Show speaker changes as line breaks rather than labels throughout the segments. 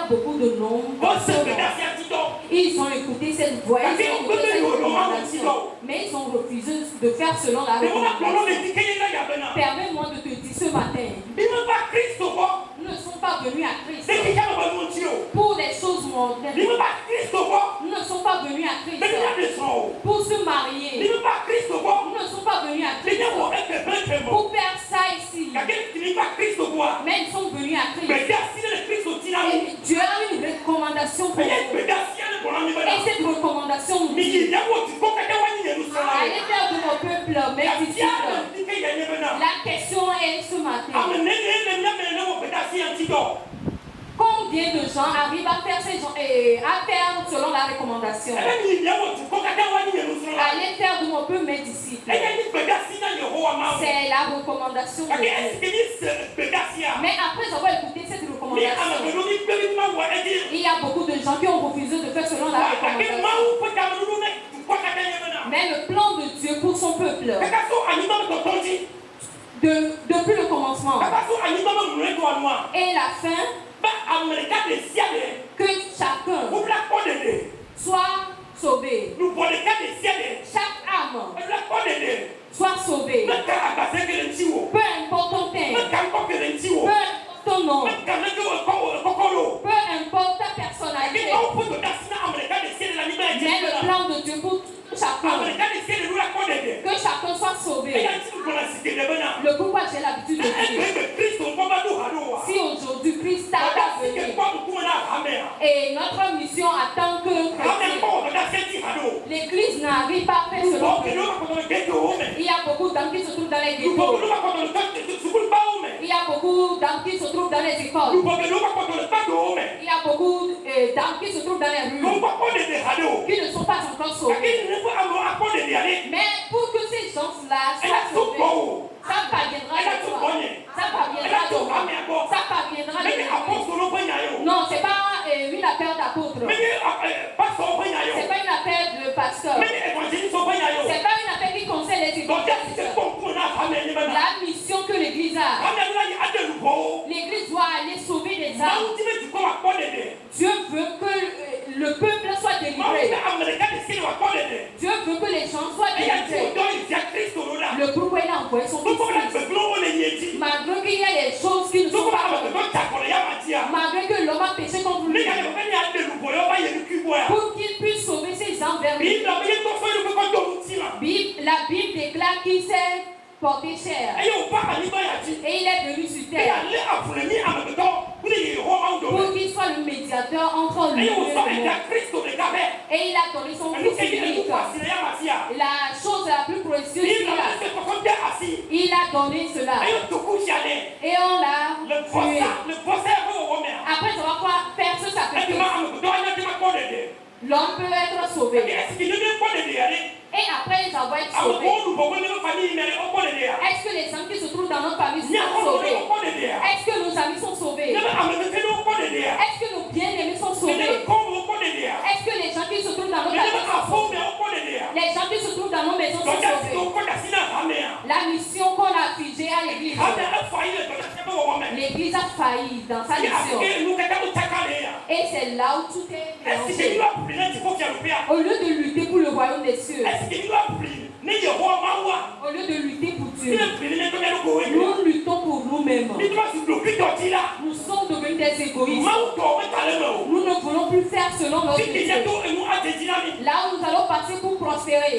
faire beaucoup de noms. Ils ont écouté cette voix, ils ont écouté cette recommandation, mais ils ont refusé de faire selon la recommandation. Permets-moi de te dire ce matin, nous ne sommes pas venus à Christ pour des choses mondaines. Nous ne sommes pas venus à Christ pour se marier. Nous ne sommes pas venus à Christ pour faire ça ici. Mais nous sommes venus à Christ. Et Dieu a une recommandation pour nous. Et cette recommandation nous dit: allez faire de nos peuples mes disciples. La question est ce matin: combien de gens arrivent à faire selon la recommandation? Allez faire de mon peuple mes disciples. C'est la recommandation de Dieu. Mais après avoir écouté cette recommandation, il y a beaucoup de gens qui ont refusé de faire selon la recommandation. Mais le plan de Dieu pour son peuple, depuis le commencement et la fin, que chacun soit sauvé. Chaque âme soit sauvée. Peu importe ton teint, peu importe ton nom, peu importe ta personnalité, mais le plan de Dieu pour chacun, que chacun soit sauvé. Le pourquoi j'ai l'habitude de dire, si aujourd'hui Christ tarde à venir et notre mission attend que l'Église n'arrive pas à faire selon Dieu, il y a beaucoup d'hommes qui se trouvent dans les ghettos, il y a beaucoup d'hommes qui se trouvent dans les écoles, il y a beaucoup d'hommes qui se trouvent dans les rues, qui ne sont pas encore sauvés. Mais pour que ces gens-là soient sauvés, ça parviendra de toi. Ça parviendra de moi. Ça parviendra de moi. Non, ce n'est pas une affaire d'apôtre. Ce n'est pas une affaire de pasteur. Ce n'est pas une affaire qui concerne les évangélistes. La mission que l'Église a. L'Église doit aller sauver les âmes. Dieu veut que le peuple soit délivré. Dieu veut que les gens soient délivrés. Le pourquoi il a envoyé son Fils. Malgré qu'il y a des choses qui ne sont pas bonnes, malgré que l'homme a péché contre lui, pour qu'il puisse sauver ses âmes vers lui. La Bible déclare qu'il s'est porté cher. Et il est venu sur terre pour qu'il soit le médiateur entre lui et le monde. Et il a donné son Fils unique. La chose la plus précieuse il a donné cela. Et on l'a tué. Après avoir faire ce sacrifice, l'homme peut être sauvé. Et après avoir été sauvé, est-ce que les gens qui se trouvent dans notre famille sont sauvés? Est-ce que nos amis sont sauvés? Est-ce que nos bien-aimés sont sauvés? Est-ce que les gens qui se trouvent dans notre famille sont sauvés? Les gens qui se trouvent dans nos maisons sont sauvés? La mission qu'on a figée à l'Église, l'Église a failli dans sa mission. Et c'est là où tout est mélangé. Au lieu de lutter pour le royaume des cieux, au lieu de lutter pour Dieu, nous luttons pour nous-mêmes. Nous sommes devenus des égoïstes. Nous ne voulons plus faire selon notre Dieu. Là où nous allons passer pour prospérer,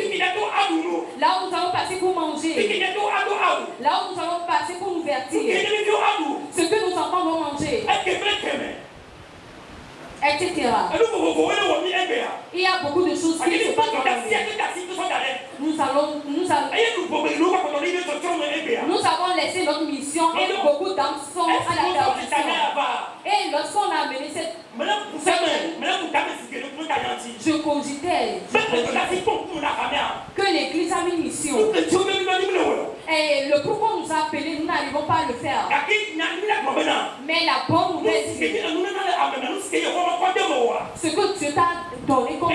là où nous allons passer pour manger, là où nous allons passer pour nous vertir, ce que nos enfants vont manger, etc. Il y a beaucoup de choses qui se passent dans la vie. Nous avons laissé notre mission et beaucoup d'âmes sont à la perdition. Et lorsqu'on a amené cette je cogitais que l'Église a mis une mission. Et le pourquoi on nous a appelés, nous n'arrivons pas à le faire. Mais la bonne nouvelle, ce que Dieu t'a donner comme don.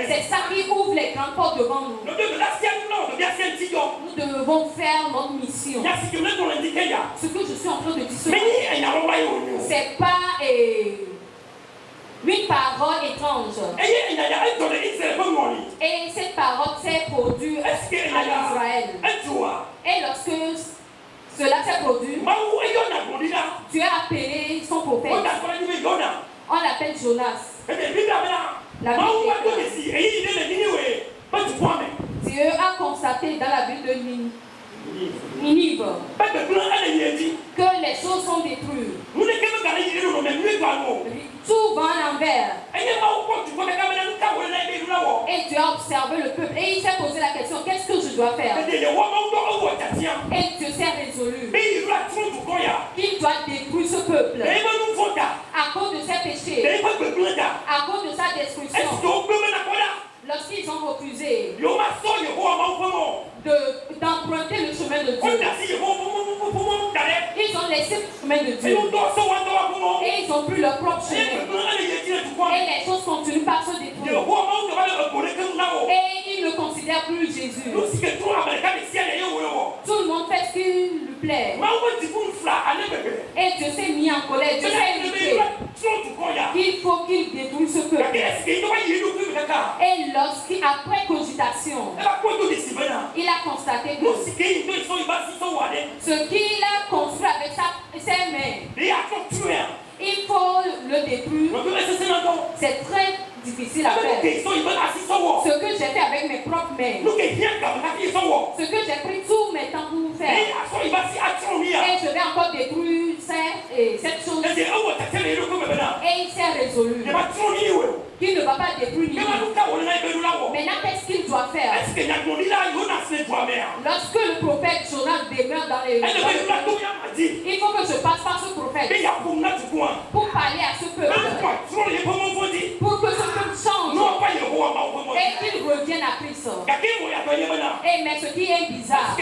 C'est ça qui ouvre les grandes portes devant nous. Nous devons faire notre mission. Ce que je suis en train de dire, c'est pas une parole étrange. Et cette parole s'est produite à Israël. Et lorsque cela s'est produit, Dieu a appelé son prophète. On l'appelle Jonas. La Dieu a constaté dans la ville de Ninive que les choses sont détruites. Tout va à l'envers. Et Dieu a observé le peuple et il s'est posé la question, qu'est-ce que je dois faire? Et Dieu s'est résolu qu'il doit détruire ce peuple à cause de ses péchés, à cause de sa destruction. Lorsqu'ils ont refusé d'emprunter le chemin de Dieu, ils ont laissé le chemin de Dieu et ils ont pris leur propre chemin. Et les choses continuent par se détruire. Et ils ne considèrent plus Jésus. Tout le monde fait ce qui lui plaît. Et Dieu s'est mis en colère. Dieu s'est irrité. Il faut qu'il détruise ce peuple. Et lorsqu'après cogitation, il a constaté que ce qu'il a construit avec ses mains, il faut le détruire. C'est très difficile à faire. Ce que j'ai fait avec mes propres mains, ce que j'ai pris tous mes temps pour faire, et je vais encore détruire cette chose. Et il s'est résolu qu'il ne va pas détruire Ninive. Maintenant, qu'est-ce qu'il doit faire? Lorsque le prophète Jonas demeure dans les il faut que je passe par ce prophète pour parler à ce peuple, pour que ce peuple change et qu'il revienne à Christ. Et mais ce qui est bizarre,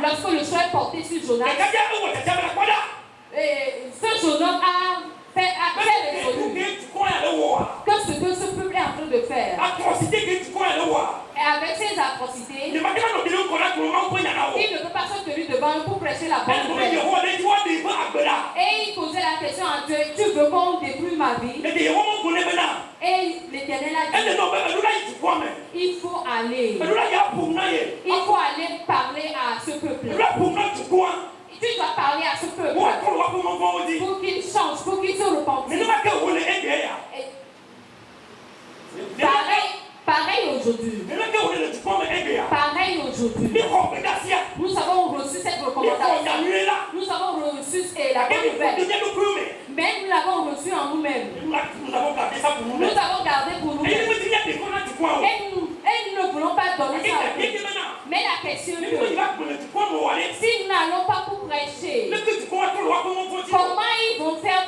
lorsque le choix est porté sur Jonas, ce jeune homme a résolu que ce que ce peuple est en train de faire, et avec ses atrocités, il ne peut pas se tenir devant eux pour prêcher la bonne nouvelle. Et il posait la question à Dieu, tu veux qu'on détruise ma vie? Et l'Éternel a dit, il faut aller parler à ce peuple. Tu dois parler à ce peuple pour qu'il change, pour qu'il se repentisse. Pareil aujourd'hui. Pareil aujourd'hui. Nous avons reçu cette recommandation. Nous avons reçu la bonne nouvelle. Mais nous l'avons reçu en nous-mêmes. Nous avons gardé pour nous-mêmes. Et nous ne voulons pas donner ça. Mais la question est que si nous n'allons pas pour prêcher, comment ils vont faire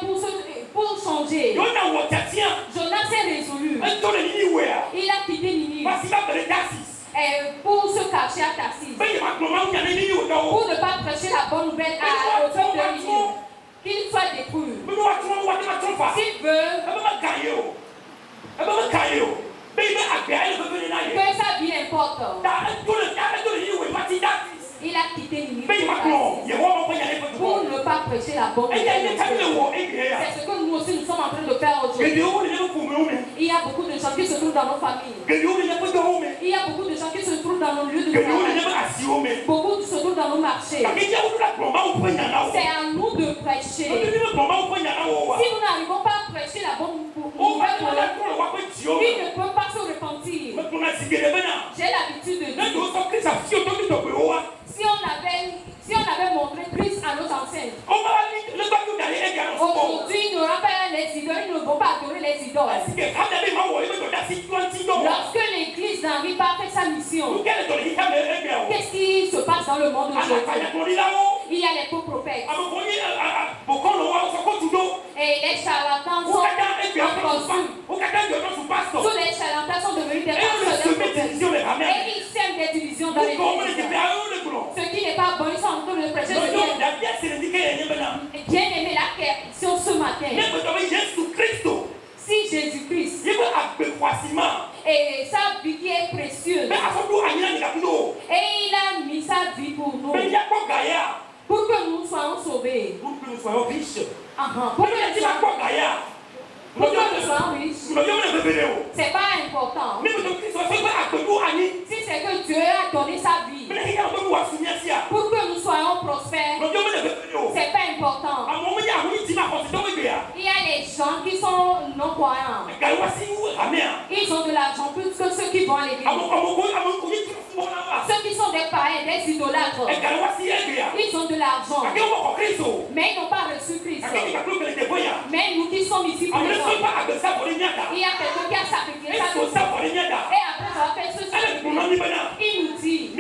pour changer? Jonas s'est résolu. Il a quitté Ninive pour se cacher à Tarsis, pour ne pas prêcher la bonne nouvelle au peuple de Ninive, qu'il soit détruit. S'il veut que sa vie importe, il a quitté Ninive pour ne pas prêcher la bonne nouvelle. C'est ce que nous aussi nous sommes en train de faire aujourd'hui. Il y a beaucoup de gens qui se trouvent dans nos familles. Il y a beaucoup de gens qui se trouvent dans nos lieux de travail. Beaucoup se trouvent dans nos marchés. C'est à nous de prêcher. Si nous n'arrivons pas à prêcher la bonne nouvelle, il ne peut pas se repentir. J'ai l'habitude de dire, si on avait montré Christ à nos ancêtres, aujourd'hui il n'y aura pas les idoles, ils ne vont pas adorer les idoles. Lorsque l'église n'arrive pas à faire sa mission, qu'est-ce qui se passe dans le monde aujourd'hui? Il y a les faux prophètes. Et les charlatans sont tous les charlatans sont devenus des pasteurs. Et ils sèment des divisions dans l'église. Ce qui n'est pas bon, ils sont en train de prêcher ce qui est bien aimé la question ce matin. Et sa vie qui est précieuse. Et il a mis sa vie pour nous. Pour que nous soyons sauvés. Pour que nous soyons riches. Pour que nous soyons riches. C'est pas important. Si c'est que Dieu a donné sa vie pour que nous soyons prospères, c'est pas important. Il y a des gens qui sont non-croyants. Ils ont de l'argent plus que ceux qui vont à l'église. Ceux qui sont des païens, des idolâtres. Ils ont de l'argent. Mais ils n'ont pas reçu Christ. Mais nous qui sommes ici pour il y a quelqu'un qui a sacrifié sa vie. Et après avoir fait ce sacrifice, il nous dit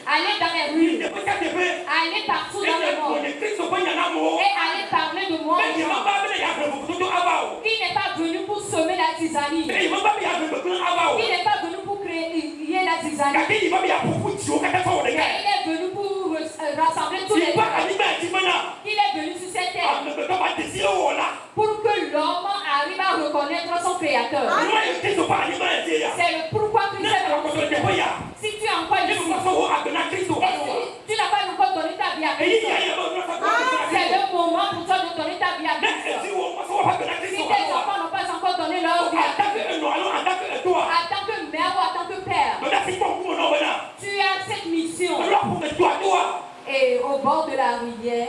allez dans les rues, allez partout dans le monde et allez parler de moi. Il n'est pas venu pour semer la zizanie. Il n'est pas venu pour créer la zizanie. Il est venu pour rassembler tous les gens. Il est venu sur cette terre pour que l'homme arrive à reconnaître son créateur. C'est le pourquoi Christ est venu. Si tu es encore ici, et si tu n'as pas encore donné ta vie à Christ, c'est le moment pour toi de donner ta vie à Christ. Si tes enfants n'ont pas encore donné leur vie à Christ, en tant que mère ou en tant que père, tu as cette mission. Et au bord de la rivière,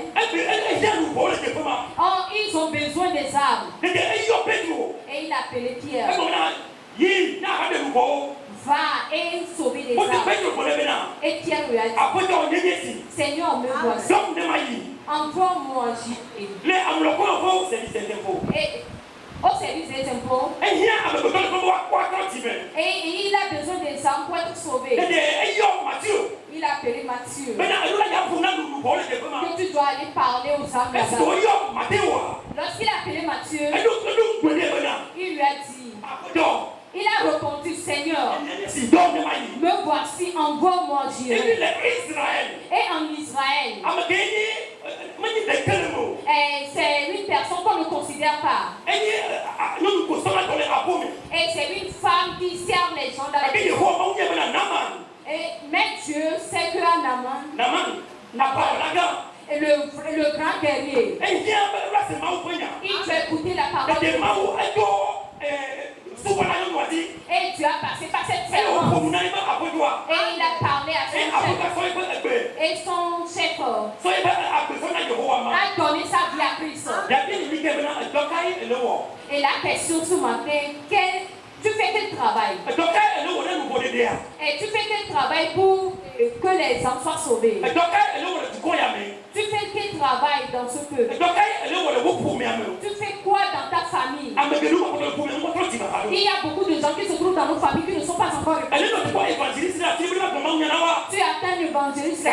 ils ont besoin des arbres. Et il a appelé Pierre. Va et sauver les arbres. Et Pierre lui a dit, Seigneur, me voici. Envoie-moi Jésus. Au service des impôts. Et il a besoin des âmes pour être sauvé. Il a appelé Matthieu. Que tu dois aller parler aux âmes là-bas. Lorsqu'il a appelé Matthieu, il lui a dit, il a répondu, Seigneur, me voici, envoie-moi Jésus. Et en Israël, c'est une personne qu'on ne considère pas. Et c'est une femme qui sert les gens dans la maison. Mais Dieu sait que Naaman, le grand guerrier, il veut écouter la parole de Dieu. Et Dieu a passé par cette servante. Et il a parlé à son chef. Et son chef a donné sa vie à Christ. Et la question ce matin, tu fais quel travail? Et tu fais quel travail pour que les âmes soient sauvées? Tu fais quel travail dans ce peuple? Tu fais quoi dans ta famille? Il y a beaucoup de gens qui se trouvent dans nos familles qui ne sont pas encore réveillés. Tu attends l'évangéliste,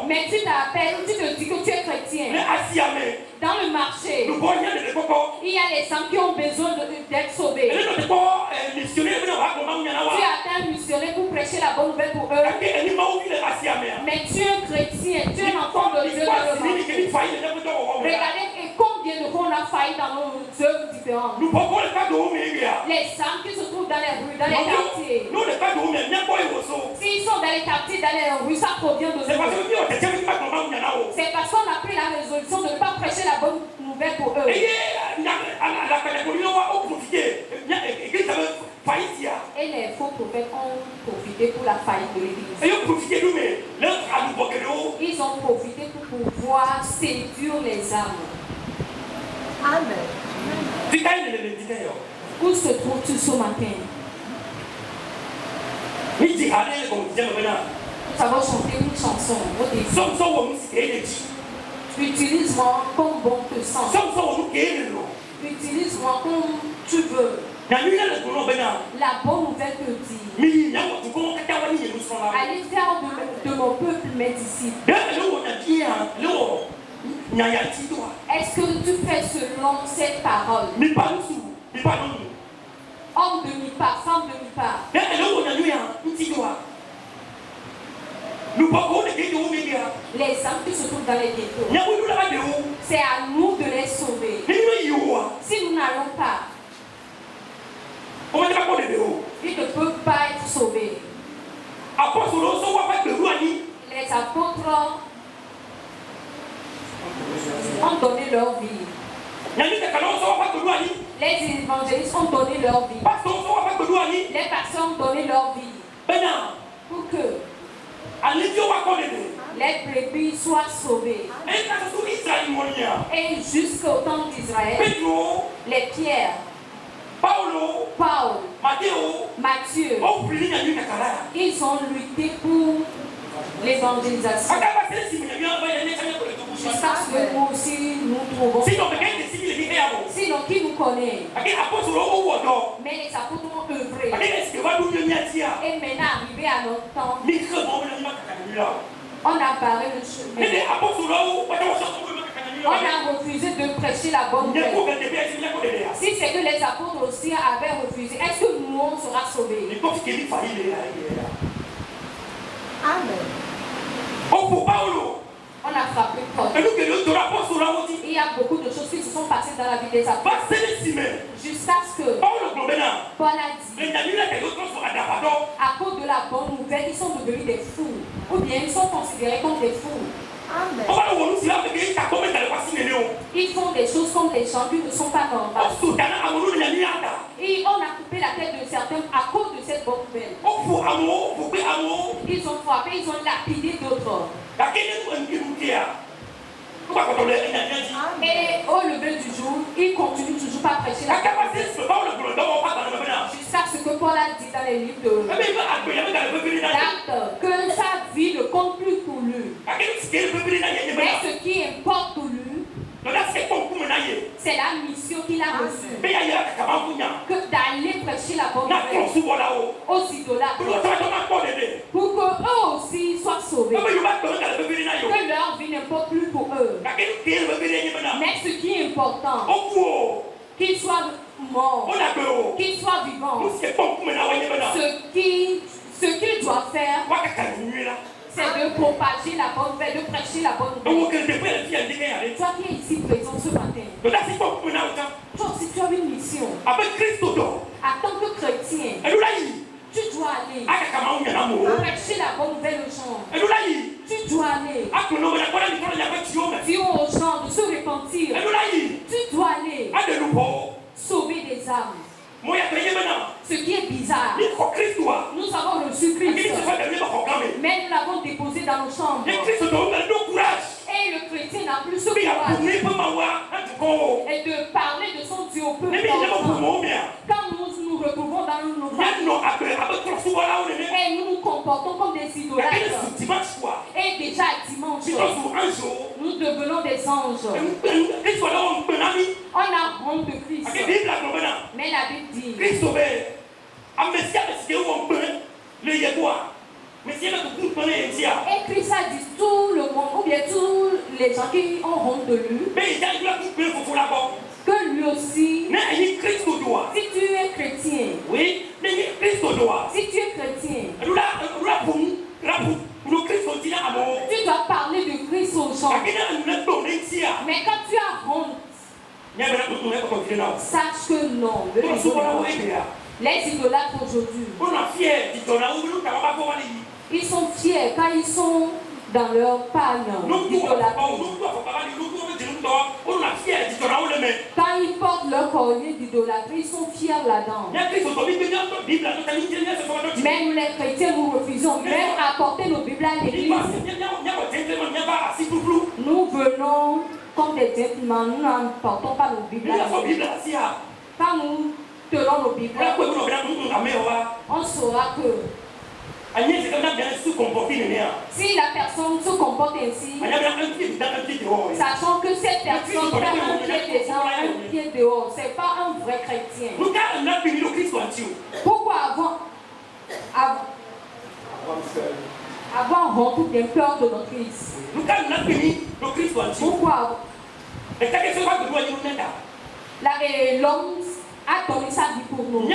mais tu t'appelles, tu te dis que tu es chrétien. Dans le marché, il y a les âmes qui ont besoin d'être sauvées. Tu attends un missionnaire pour prêcher la bonne nouvelle pour eux. Mais tu es un chrétien, tu es un enfant de Dieu dans le monde. Regardez combien de fois on a failli dans nos œuvres différentes. Les âmes qui se trouvent dans les rues, dans les quartiers. S'ils sont dans les quartiers, dans les rues, ça provient de nous. C'est parce qu'on a pris la résolution de ne pas prêcher la bonne nouvelle pour eux. Et les faux prophètes ont profité pour la faillite de l'église. Ils ont profité pour pouvoir séduire les âmes. Amen. Où se trouves-tu ce matin? Nous avons chanté une chanson au début. Utilise-moi comme bon te semble. Utilise-moi comme tu veux. La bonne nouvelle te dit, allez faire de mon peuple mes disciples. Est-ce que tu fais selon cette parole? Homme de mi-part, femme de mi-part. Les âmes qui se trouvent dans les ghettos, c'est à nous de les sauver. Si Les évangélistes ont donné leur vie. Les pasteurs ont donné leur vie. Pour que les brebis soient sauvées. Et jusqu'au temps d'Israël, les pierres, Paul, Matthieu, ils ont lutté pour l'évangélisation. Jusqu'à ce que nous aussi nous trouvons. Sinon, qui nous connaît? Mais les apôtres ont œuvré. Et maintenant, arrivé à notre temps, on a barré le chemin. On a refusé de prêcher la bonne nouvelle. Si c'est que les apôtres aussi avaient refusé, est-ce que nous, on sera sauvés? Amen. On a frappé Paul. Il y a beaucoup de choses qui se sont passées dans la vie des apôtres. Jusqu'à ce que Paul a dit, à cause de la bonne nouvelle, ils sont devenus des fous. Ou bien ils sont considérés comme des fous. Amen. Ils font des choses comme des gens qui ne sont pas normales. Et on a coupé la tête de certains à cause de cette bonne nouvelle. Ils ont frappé, ils ont lapidé d'autres. Et au lever du jour, ils continuent toujours pas à prêcher la parole. Jusqu'à ce que Paul a dit dans les livres de d'actes que sa vie ne compte plus pour lui. Mais ce qui importe pour lui, c'est la mission qu'il a reçue. Que d'aller prêcher la bonne nouvelle aux idolâtres. Pour qu'eux aussi soient sauvés. Que leur vie n'importe plus pour eux. Mais ce qui est important, qu'ils soient morts, qu'ils soient vivants, ce qu'ils doivent faire, c'est de propager la bonne nouvelle, de prêcher la bonne nouvelle. Toi qui es ici présent ce matin, toi aussi tu as une mission. En tant que chrétien, tu dois aller prêcher la bonne nouvelle aux gens. Tu dois aller dire aux gens de se repentir. Tu dois aller sauver des âmes. Ce qui est bizarre, nous avons reçu Christ, mais nous l'avons déposé dans nos chambres. Et le chrétien n'a plus ce courage et de parler de son Dieu au peuple. Quand nous nous retrouvons dans nos familles et nous nous comportons comme des idolâtres, et déjà dimanche, nous devenons des anges. On a honte de Christ. Mais la Bible dit, et Christ a dit tout le monde, ou bien tous les gens qui ont honte de lui, que lui aussi, si tu es chrétien, si tu es chrétien, tu dois parler de Christ aux gens. Mais quand tu as honte, sache que non. Les idolâtres aujourd'hui, ils sont fiers quand ils sont dans leur panne d'idolâtrie. Quand ils portent leur collier d'idolâtrie, ils sont fiers là-dedans. Mais nous les chrétiens, nous refusons même apporter nos Bibles à l'église. Nous venons comme des gentlemen, nous n'emportons pas nos Bibles à l'église. Quand nous tenons nos Bibles, on saura que si la personne se comporte ainsi, sachant que cette personne fait un pied dedans, un pied dehors, c'est pas un vrai chrétien. Pourquoi avoir honte ou bien peur de notre Christ? Pourquoi l'homme a donné sa vie pour nous.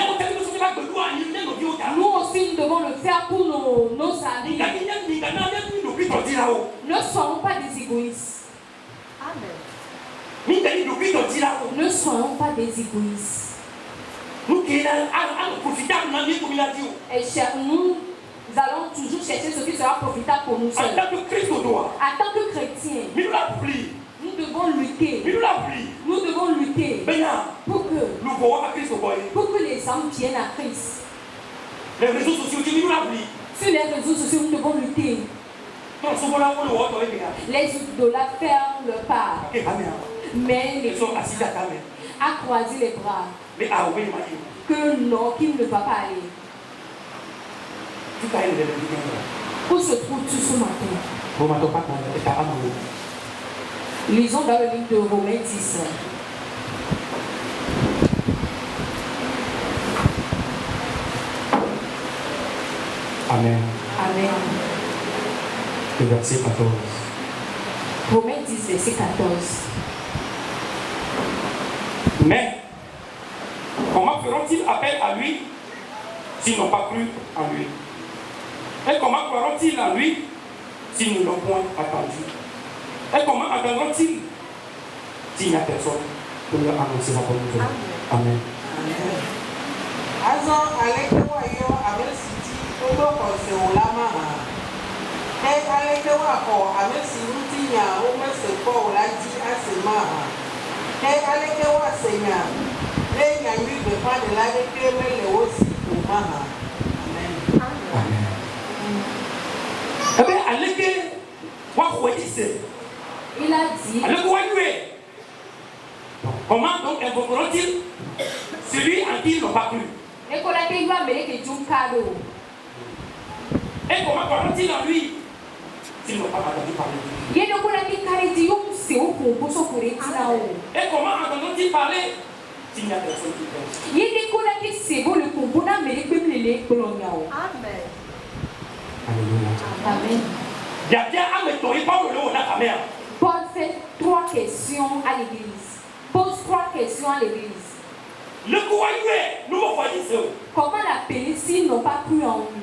Nous aussi, nous devons le faire pour nos amis. Ne soyons pas des égoïstes. Amen. Ne soyons pas des égoïstes. Et nous allons toujours chercher ce qui sera profitable pour nous seuls. En tant que chrétiens, Nous devons lutter. Nous devons lutter pour que les âmes viennent à Christ.
Les réseaux sociaux,
sur les réseaux sociaux, nous devons lutter. Les idolâtres ferment leur part. Mais les a croisé les bras. Que non, qu'il ne va pas aller. Où se trouves-tu ce matin? Lisons dans le livre de Romains 10.
Amen.
Amen.
Le verset 14.
Romains 10, verset 14.
Mais, comment feront-ils appel à lui s'ils n'ont pas cru en lui? Et comment croiront-ils en lui s'ils ne l'ont point attendu? Et comment entendront-ils s'il n'y a personne pour leur annoncer la bonne nouvelle? Amen.
Il a dit.
Comment donc invoqueront-ils celui en qui ils n'ont pas cru?
Et
comment croiront-ils en lui s'ils n'ont pas entendu parler de lui? Et comment entendront-ils parler s'il n'y a personne qui prêche?
Amen.
Alléluia.
Amen. Paul fait 3 questions à l'église. Pose 3 questions à l'église. Comment l'appeler s'ils n'ont pas cru en lui?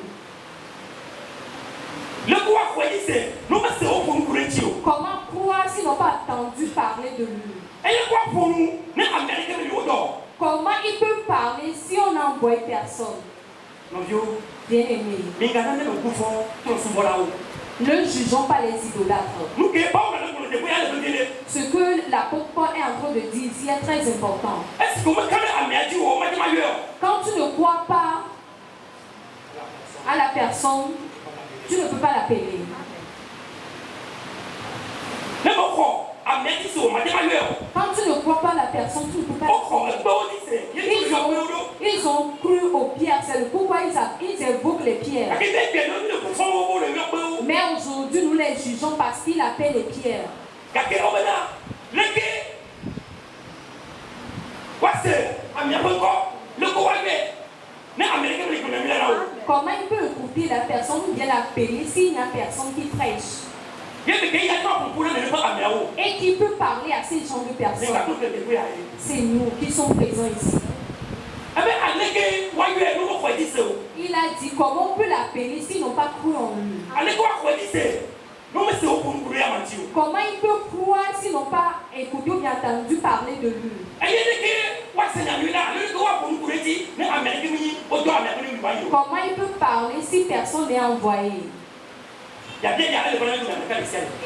Comment croire s'ils n'ont pas entendu parler de lui? Comment il peut parler si on n'a envoyé personne? Bien-aimé, ne jugeons pas les idolâtres. Ce que l'apôtre Paul est en train de dire ici est très important. Quand tu ne crois pas à la personne, tu ne peux pas l'appeler. Quand tu ne crois pas à la personne, tu ne peux pas l'appeler. Ils ont cru aux pierres, c'est pourquoi ils évoquent les pierres. Mais aujourd'hui, nous les jugeons parce qu'ils appellent les pierres. Comment il peut écouter la personne ou bien l'appeler s'il n'y a personne qui prêche? Et qui peut parler à ces gens de personnes? C'est nous qui sommes présents ici. Il a dit comment on peut l'appeler s'ils n'ont pas cru en lui? Comment il peut croire s'ils n'ont pas écouté ou bien entendu parler de lui? Comment il peut parler si personne n'est envoyé? Et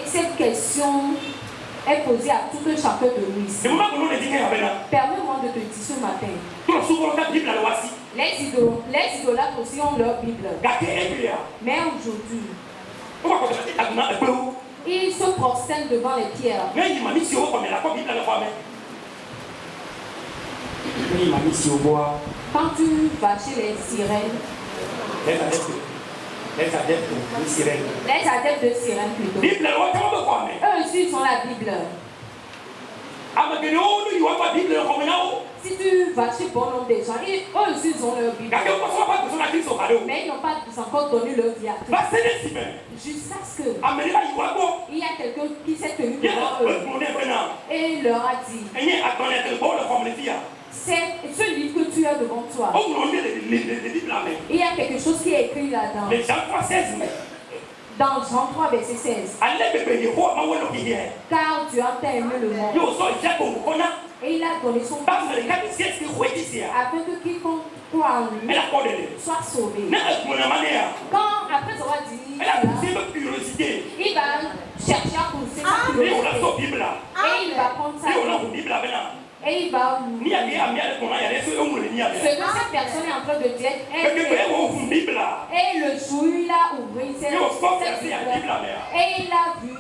cette question est posée à tout un chacun de nous ici. Permets-moi de te dire ce matin. Les idolâtres aussi ont leur Bible. Mais aujourd'hui, ils se prosternent devant les pierres. Quand tu vas chez les sirènes,
les adeptes de sirènes.
Les adeptes de sirènes plutôt. Eux aussi ils ont la Bible. Si tu vas chez bon nombre de gens, eux aussi ils ont leur Bible. Mais ils n'ont pas encore donné leur vie à Christ. Jusqu'à ce que il y a quelqu'un qui s'est tenu devant eux et leur a dit: c'est ce livre que tu as devant toi. Il y a quelque chose qui est écrit là-dedans. Dans Jean 3, verset 16. Car Dieu a tant aimé le monde. Et il a donné son Fils afin que quiconque crois en lui,
Elle a condamné.
sois sauvé.
Quand
après avoir dit,
elle a poussé ma curiosité.
Il va chercher à pousser sa curiosité. Et il va prendre sa Bible. Et il va ce que cette personne est en train de dire. Et le jour, il a ouvert cette Bible. Et il a vu.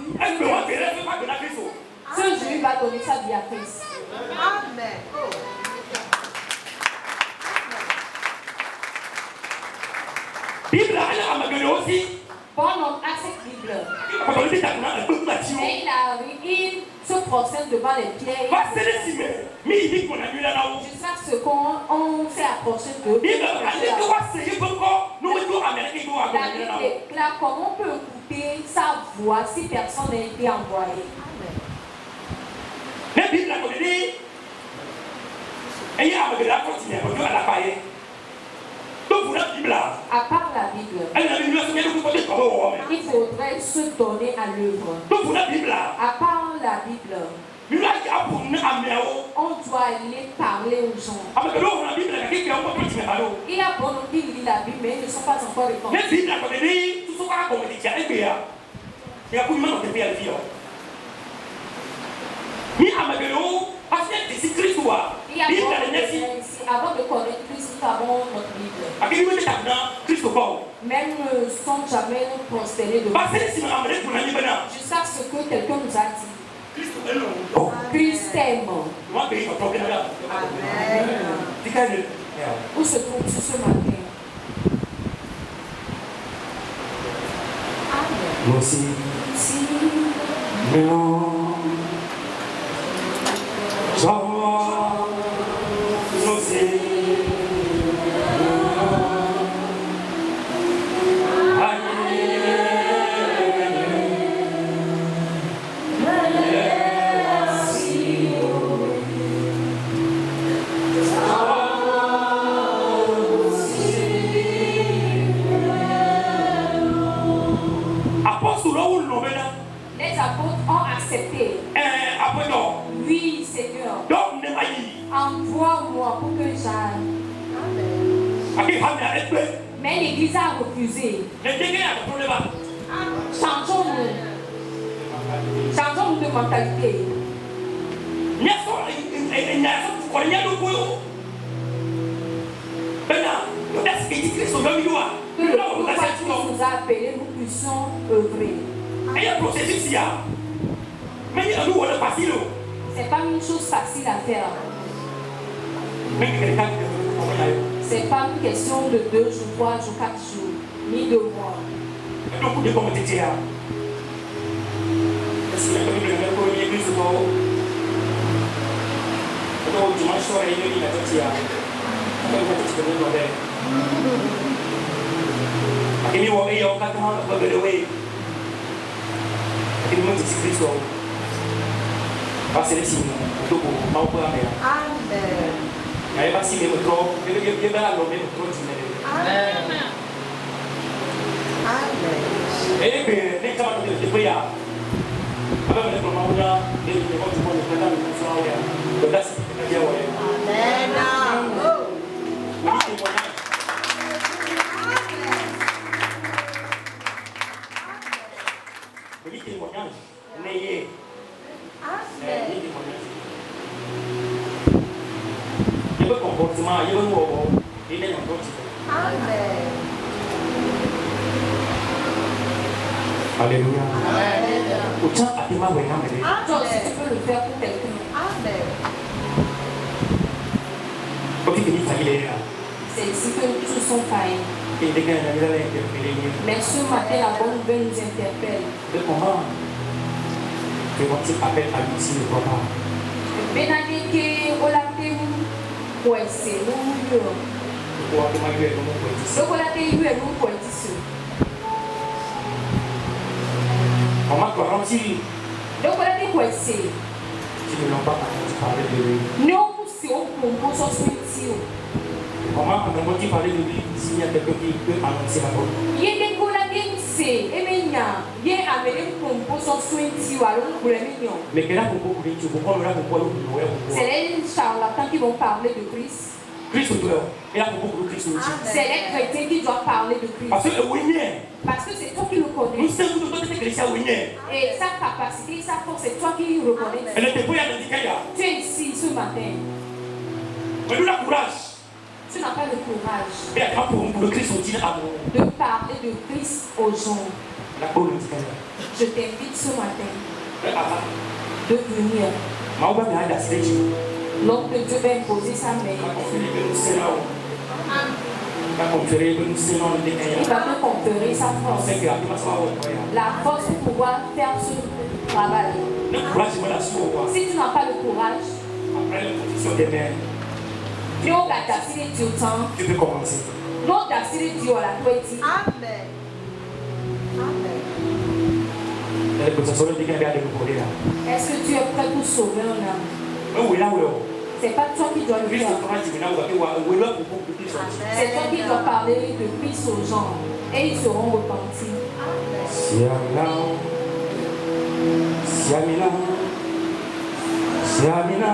Ce jour, il va donner sa vie à Christ.
Amen.
Bible, elle a magné aussi.
Bon, on a cette Bible. Et il se procède devant les pierres. Jusqu'à ce qu'on s'est approché de Bible. La Bible déclare comment on peut écouter sa voix si personne n'a été envoyé.
La Bible a dit, et il y a un continent,
à part la Bible, il faudrait se donner à l'œuvre. À part la Bible, on doit aller parler aux gens. Il y a bon nombre qui lisent la Bible, mais ils ne sont pas encore répandus. Il y a bon ici, avant de connaître Christ, nous avons notre Bible. Même ne sont jamais prospérés devant jusqu'à ce que quelqu'un nous a dit. Christ t'aime. Où se trouve-tu ce matin?
Merci.
Les apôtres ont accepté. Oui, Seigneur. Envoie-moi pour que j'aille. Mais l'Église a refusé. Changeons-nous de mentalité. Que le pourquoi Christ nous a appelés, nous puissions œuvrer. C'est pas une chose facile à faire. C'est pas une question de 2 jours, 3 jours, 4 jours, ni de mois.
Alléluia.
Donc, si tu peux le faire pour quelqu'un. C'est ici que tous sont faillis. Mais ce matin, la bonne nouvelle nous interpelle. Benadeke olate kwese n'uyo. Olate yue n'ukwetisi. Donc olate kwese. Non, si on comprend son suicide.
Comment on parler de lui s'il y a quelqu'un qui peut annoncer la bonne?
C'est les charlatans qui vont parler de Christ.
Christ doit. Et là, beaucoup de Christ aussi.
C'est les chrétiens qui doivent parler de Christ.
Parce que
c'est toi qui le connais.
nous sommes tous les chrétiens.
Et sa capacité, sa force, c'est toi qui le connais.
Elle n'était pas là.
Tu es ici ce matin.
Mais nous avons courage.
Tu n'as pas le courage
pour le Christ aussi
de parler de Christ aux gens. Je t'invite ce matin de venir. L'homme de Dieu va imposer sa main. Il va te conférer sa force. La force pour pouvoir faire ce travail. Si tu n'as pas le courage,
tu peux commencer.
Amen. Est-ce que tu es prêt pour sauver un âme? C'est pas toi qui dois le faire. C'est toi qui dois parler de Christ aux gens. Et ils seront repentis.
Siamina,